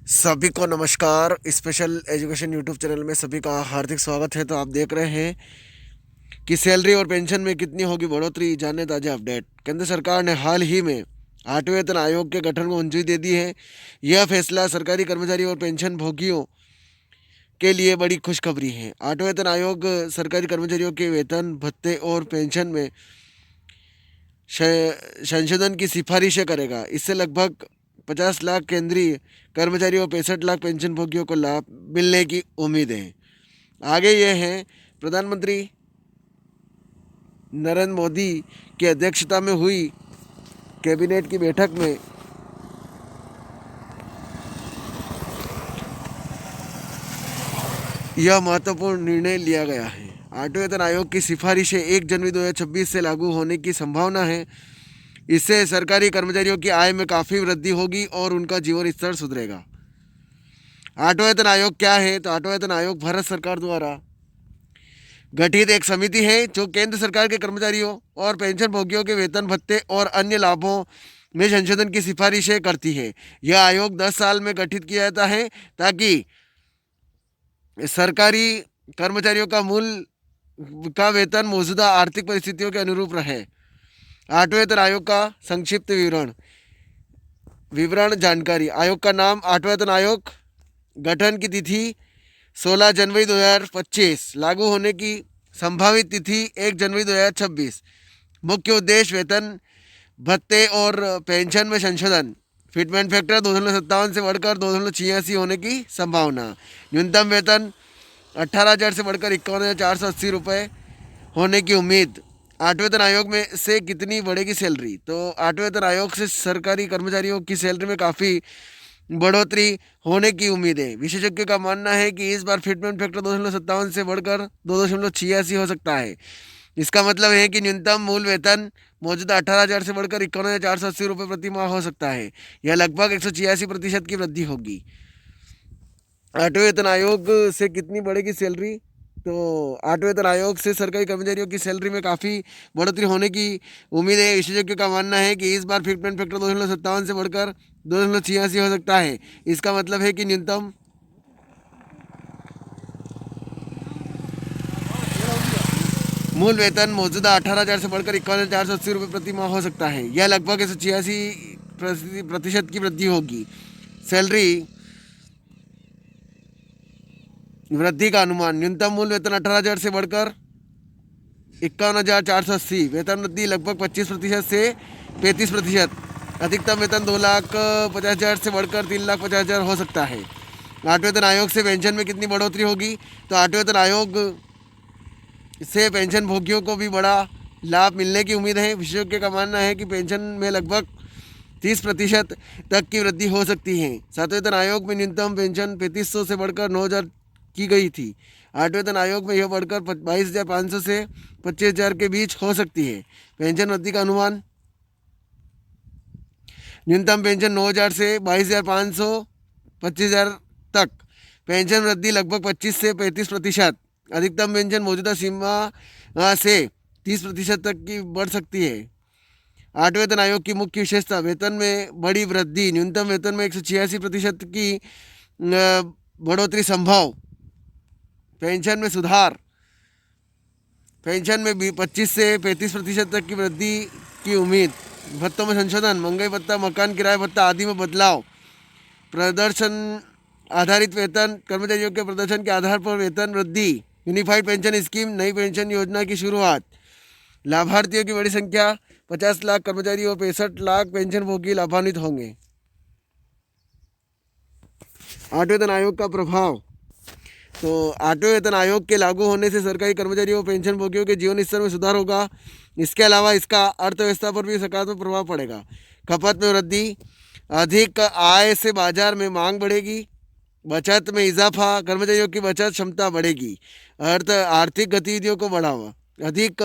सभी को नमस्कार। स्पेशल एजुकेशन यूट्यूब चैनल में सभी का हार्दिक स्वागत है। तो आप देख रहे हैं कि सैलरी और पेंशन में कितनी होगी बढ़ोतरी, जाने ताज़ा अपडेट। केंद्र सरकार ने हाल ही में 8वें वेतन आयोग के गठन को मंजूरी दे दी है। यह फैसला सरकारी कर्मचारी और पेंशन भोगियों के लिए बड़ी खुशखबरी है। 8वें वेतन आयोग सरकारी कर्मचारियों के वेतन भत्ते और पेंशन में संशोधन की सिफारिशें करेगा। इससे लगभग 50 लाख केंद्रीय कर्मचारियों और 65 लाख पेंशन भोगियों को लाभ मिलने की उम्मीद है। आगे ये है, प्रधानमंत्री नरेंद्र मोदी की अध्यक्षता में हुई कैबिनेट की बैठक में यह महत्वपूर्ण निर्णय लिया गया है। 8वें वेतन आयोग की सिफारिशें 1 जनवरी 2026 से लागू होने की संभावना है। इससे सरकारी कर्मचारियों की आय में काफ़ी वृद्धि होगी और उनका जीवन स्तर सुधरेगा। 8वां वेतन आयोग क्या है? तो 8वां वेतन आयोग भारत सरकार द्वारा गठित एक समिति है जो केंद्र सरकार के कर्मचारियों और पेंशन भोगियों के वेतन भत्ते और अन्य लाभों में संशोधन की सिफारिशें करती है। यह आयोग 10 साल में गठित किया जाता है ताकि सरकारी कर्मचारियों का वेतन मौजूदा आर्थिक परिस्थितियों के अनुरूप रहे। 8वें वेतन आयोग का संक्षिप्त विवरण जानकारी। आयोग का नाम 8वां वेतन आयोग, गठन की तिथि 16 जनवरी 2025, लागू होने की संभावित तिथि 1 जनवरी 2026। मुख्य उद्देश्य वेतन भत्ते और पेंशन में संशोधन। फिटमेंट फैक्टर 2.57 से बढ़कर 2.86 होने की संभावना। न्यूनतम वेतन 18,000 से बढ़कर 51,480 रुपये होने की उम्मीद। 8वें वेतन आयोग में से कितनी बढ़ेगी सैलरी? तो 8वें वेतन आयोग से सरकारी कर्मचारियों की सैलरी में काफ़ी बढ़ोतरी होने की उम्मीद है। विशेषज्ञों का मानना है कि इस बार फिटमेंट फैक्टर 2.57 से बढ़कर 2.86 हो सकता है। इसका मतलब है कि न्यूनतम मूल वेतन मौजूदा 18,000 से बढ़कर 51,480 रुपये प्रति माह हो सकता है। यह लगभग 186% की वृद्धि होगी। 8वें वेतन आयोग से कितनी बढ़ेगी सैलरी? तो 8वें वेतन आयोग से सरकारी कर्मचारियों की सैलरी में काफ़ी बढ़ोतरी होने की उम्मीद है। विशेषज्ञों का मानना है कि इस बार फिटमेंट फैक्टर 2.57 से बढ़कर 2.86 हो सकता है। इसका मतलब है कि न्यूनतम मूल वेतन मौजूदा 18,000 से बढ़कर 51,480 रुपये प्रति माह हो सकता है। यह लगभग 186% की वृद्धि होगी। सैलरी वृद्धि का अनुमान। न्यूनतम मूल वेतन 18,000 से बढ़कर 51,480। वेतन वृद्धि लगभग 25% से 35%। अधिकतम वेतन 2,50,000 से बढ़कर 3,50,000 हो सकता है। 8वें वेतन आयोग से पेंशन में कितनी बढ़ोतरी होगी? तो 8वें वेतन आयोग से पेंशन भोगियों को भी बड़ा लाभ मिलने की उम्मीद है। विशेषज्ञों का मानना है कि पेंशन में लगभग 30% तक की वृद्धि हो सकती है। 7वें वेतन आयोग में न्यूनतम पेंशन 3,500 से बढ़कर 9,000 की गई थी। 8वें वेतन आयोग में यह बढ़कर 22,500 से 25,000 के बीच हो सकती है। पेंशन वृद्धि का अनुमान। न्यूनतम पेंशन 9,000 से 22,500 25,000 तक। पेंशन वृद्धि लगभग 25 से 35%। अधिकतम पेंशन मौजूदा सीमा से 30% तक की बढ़ सकती है। 8वें वेतन आयोग की मुख्य विशेषता। वेतन में बड़ी वृद्धि। न्यूनतम वेतन में 186% की बढ़ोतरी संभव। पेंशन में सुधार। पेंशन में भी 25 से 35% तक की वृद्धि की उम्मीद। भत्तों में संशोधन। महंगाई भत्ता, मकान किराया भत्ता आदि में बदलाव। प्रदर्शन आधारित वेतन। कर्मचारियों के प्रदर्शन के आधार पर वेतन वृद्धि। यूनिफाइड पेंशन स्कीम, नई पेंशन योजना की शुरुआत। लाभार्थियों की बड़ी संख्या। 50 लाख कर्मचारी और 65 लाख पेंशन भोगी लाभान्वित होंगे। 8वें वेतन आयोग का प्रभाव। तो 8वें वेतन आयोग के लागू होने से सरकारी कर्मचारियों और पेंशन भोगियों के जीवन स्तर में सुधार होगा। इसके अलावा इसका अर्थव्यवस्था पर भी सकारात्मक प्रभाव पड़ेगा। खपत में वृद्धि। अधिक आय से बाजार में मांग बढ़ेगी। बचत में इजाफा। कर्मचारियों की बचत क्षमता बढ़ेगी। आर्थिक गतिविधियों को बढ़ावा। अधिक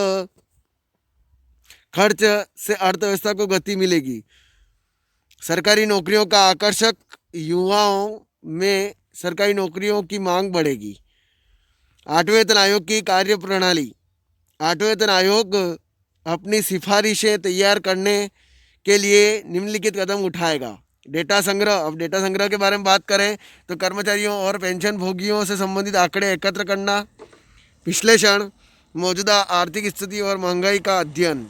खर्च से अर्थव्यवस्था को गति मिलेगी। सरकारी नौकरियों का आकर्षक। युवाओं में सरकारी नौकरियों की मांग बढ़ेगी। 8वें वेतन आयोग की कार्य प्रणाली। 8वें वेतन आयोग अपनी सिफारिशें तैयार करने के लिए निम्नलिखित कदम उठाएगा। डेटा संग्रह, अब डेटा संग्रह के बारे में बात करें तो कर्मचारियों और पेंशन भोगियों से संबंधित आंकड़े एकत्र करना। विश्लेषण, मौजूदा आर्थिक स्थिति और महंगाई का अध्ययन।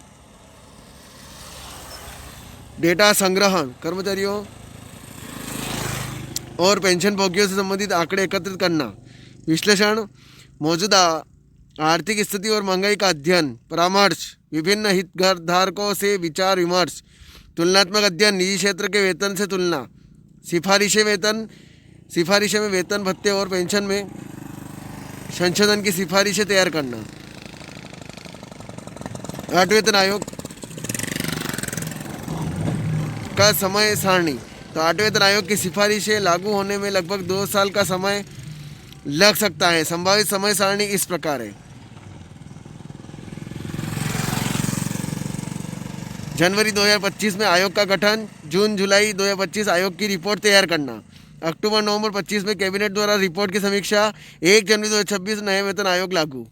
डेटा संग्रहण, कर्मचारियों और पेंशन भोगियों से संबंधित आंकड़े एकत्रित करना। विश्लेषण, मौजूदा आर्थिक स्थिति और महंगाई का अध्ययन। परामर्श, विभिन्न हितधारकों से विचार विमर्श। तुलनात्मक अध्ययन, निजी क्षेत्र के वेतन से तुलना। सिफारिशें में वेतन भत्ते और पेंशन में संशोधन की सिफारिशें तैयार करना। 8वें वेतन आयोग का समय सारणी। तो 8वें वेतन आयोग की सिफारिशें लागू होने में लगभग 2 साल का समय लग सकता है। संभावित समय सारणी इस प्रकार है। जनवरी 2025 में आयोग का गठन। जून जुलाई 2025 आयोग की रिपोर्ट तैयार करना। अक्टूबर नवंबर 25 में कैबिनेट द्वारा रिपोर्ट की समीक्षा। 1 जनवरी 2026 नए वेतन आयोग लागू।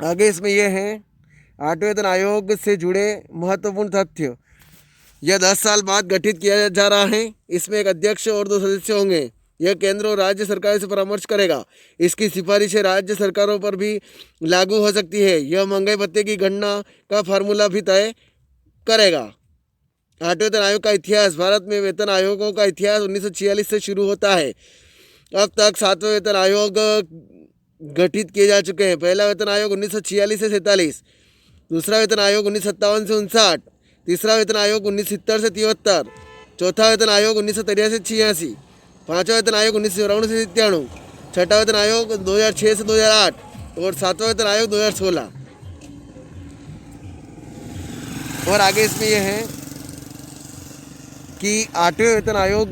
आगे इसमें यह है 8वें वेतन आयोग से जुड़े महत्वपूर्ण तथ्य। यह 10 साल बाद गठित किया जा रहा है। इसमें एक अध्यक्ष और 2 सदस्य होंगे। यह केंद्र और राज्य सरकार से परामर्श करेगा। इसकी सिफारिशें राज्य सरकारों पर भी लागू हो सकती है। यह महंगाई भत्ते की गणना का फार्मूला भी तय करेगा। 8वें वेतन आयोग का इतिहास। भारत में वेतन आयोगों का इतिहास 1946 से शुरू होता है। अब तक 7वें वेतन आयोग गठित किए जा चुके हैं। पहला वेतन आयोग 1946 से 47, दूसरा वेतन आयोग 1957 से 59, तीसरा वेतन आयोग 1970 से 73, चौथा वेतन आयोग 1983 से 86, पाँचवा वेतन आयोग 1994 से 97, छठा वेतन आयोग 2006 से 2008 और सातवां वेतन आयोग 2016। और आगे इसमें यह है कि 8वें वेतन आयोग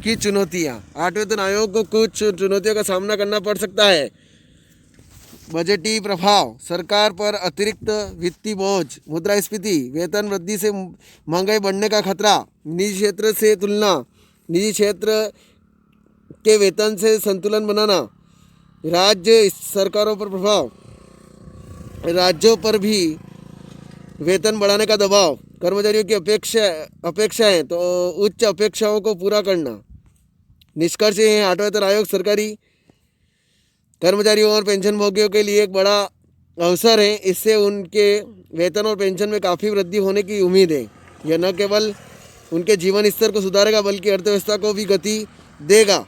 की चुनौतियां। 8वें वेतन आयोग को कुछ चुनौतियों का सामना करना पड़ सकता है। बजटीय प्रभाव, सरकार पर अतिरिक्त वित्तीय बोझ, मुद्रास्फीति, वेतन वृद्धि से महंगाई बढ़ने का खतरा, निजी क्षेत्र से तुलना, निजी क्षेत्र के वेतन से संतुलन बनाना, राज्य सरकारों पर प्रभाव, राज्यों पर भी वेतन बढ़ाने का दबाव, कर्मचारियों की अपेक्षाएं तो उच्च अपेक्षाओं को पूरा करना। निष्कर्ष ये है 8वां वेतन आयोग सरकारी कर्मचारियों और पेंशन भोगियों के लिए एक बड़ा अवसर है। इससे उनके वेतन और पेंशन में काफ़ी वृद्धि होने की उम्मीद है। यह न केवल उनके जीवन स्तर को सुधारेगा बल्कि अर्थव्यवस्था को भी गति देगा।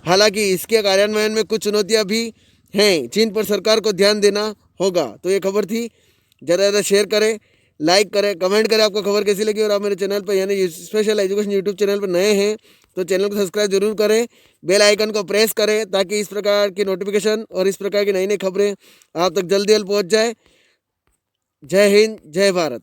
हालांकि इसके कार्यान्वयन में कुछ चुनौतियां भी हैं जिन पर सरकार को ध्यान देना होगा। तो ये खबर थी। ज़्यादा ज़्यादा शेयर करें, लाइक करें, कमेंट करें आपको खबर कैसी लगी। और आप मेरे चैनल पर यानी स्पेशल एजुकेशन यूट्यूब चैनल पर नए हैं तो चैनल को सब्सक्राइब जरूर करें, बेल आइकन को प्रेस करें ताकि इस प्रकार की नोटिफिकेशन और इस प्रकार की नई नई खबरें आप तक जल्दी पहुंच जाए। जय हिंद, जय भारत।